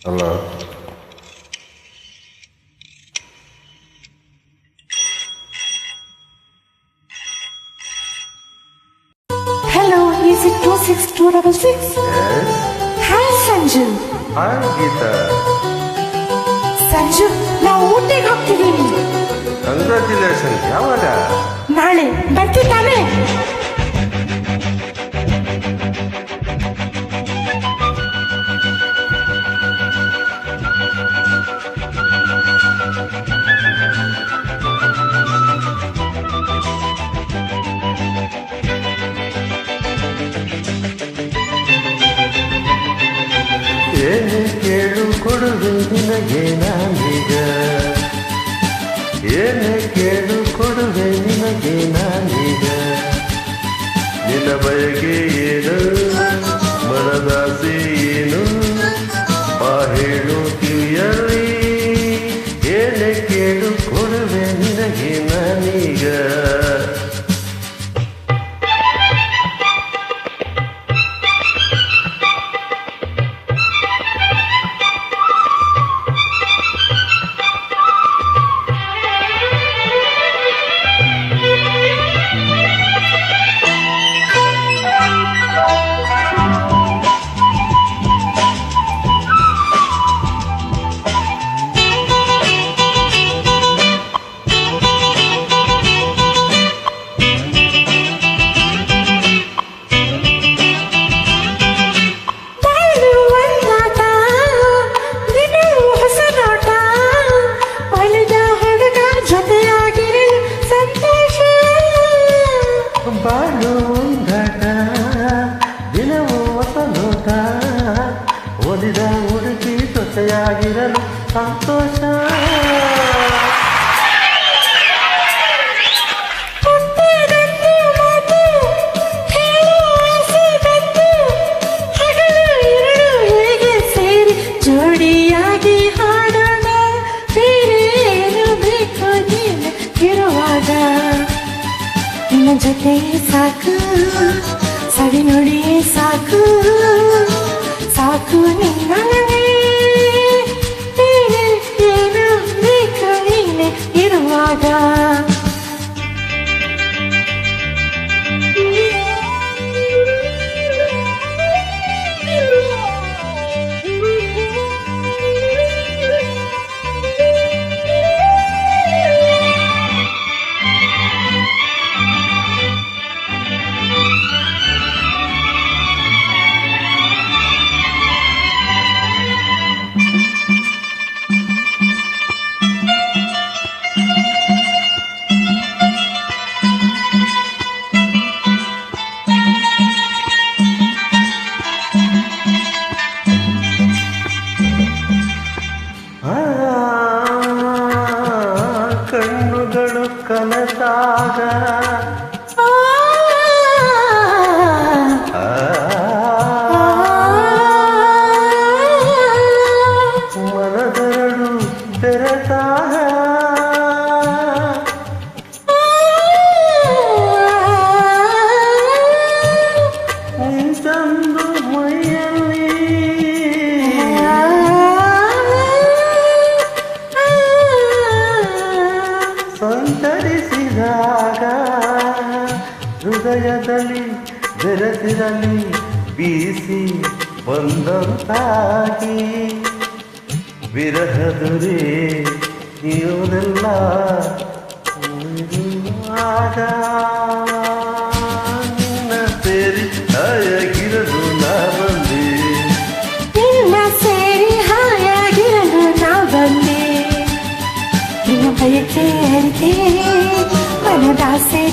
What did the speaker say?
ಅಲ್ಲ Hello, is it 26266? Hi, Sanju. Hi Geeta, Sanju, ನಾವು ಊಟಿಗೆ ಹೋಗ್ತಿದ್ದೀವಿ. ಕಂಗ್ರ್ಯಾಚುಲೇಷನ್. ಯಾವಾಗ? ನಾಳೆ ಬರ್ತಿದ್ದಾನೆ. ಏನು ಕೇಳು ಕೊಡುವೆ ನಿನಗೆ ನಾನೀಗ, ಏನೇ ಕೇಳು ಕೊಡುವೆ ನಿನಗೆ ನಾನೀಗ. ನಿನ್ನ ಬಯಕೆ ಏನು, ಮನದಾಸೆ ಏನು, ಬಾ ಹೇಳು ಕಿವಿಯಲ್ಲಿ. ಏನೇ ಕೇಳು ಕೊಡುವೆ ನಿನಗೆ ನಾನೀಗ. ಬಾಳು ಒಂದಾಟ, ದಿನವೂ ಹೊಸ ನೋಟ, ಓದಿದ ಹುಡುಗಿ ಜೊತೆಯಾಗಿರಲು ಸಂತೋಷ. ಜೋಡಿಯಾಗಿ ಹಾಡೋಣ, ಬೇರೆ ಏನು ಬೇಕು ನೀನು ಇರುವಾಗ. ನಿನ್ನ ಜೊತೆ ಸಾಕು, ಸರಿ ನುಡಿಯೇ ಸಾಕು, ಸಾಕು ನಿನ್ನಲ್ಲವೇ. ಬೇರೆ ಏನು ಬೇಕು ನೀನೆ ಇರುವಾಗ. ಕಣ್ಣುಗಳು ಕನಸಾಗ ಮನದರಡು ಬೆರೆತಾಗ ನಿಂತಂದು ಮೈಯಲ್ಲಿ ಸಂತರಿಸಿದಾಗ ಹೃದಯದಲ್ಲಿ ಬೆರೆತಿರಲಿ ಬೀಸಿ ಬಂದಂತಾಗಿ. ವಿರಹದುರೇ ನೀವೆಲ್ಲ ಆಗ ನಿನ್ನ ಸೇರಿ ಹಾಯಾಗಿರಲು ನಾ ಬಂದೆ, ನಿನ್ನ ಸೇರಿ ಹಾಯಾಗಿರಲು ನಾ ಬಂದೆ. ನಿನ್ನ ಬಯಕೆ ಅರಿತೆ, ಮನದಾಸೆ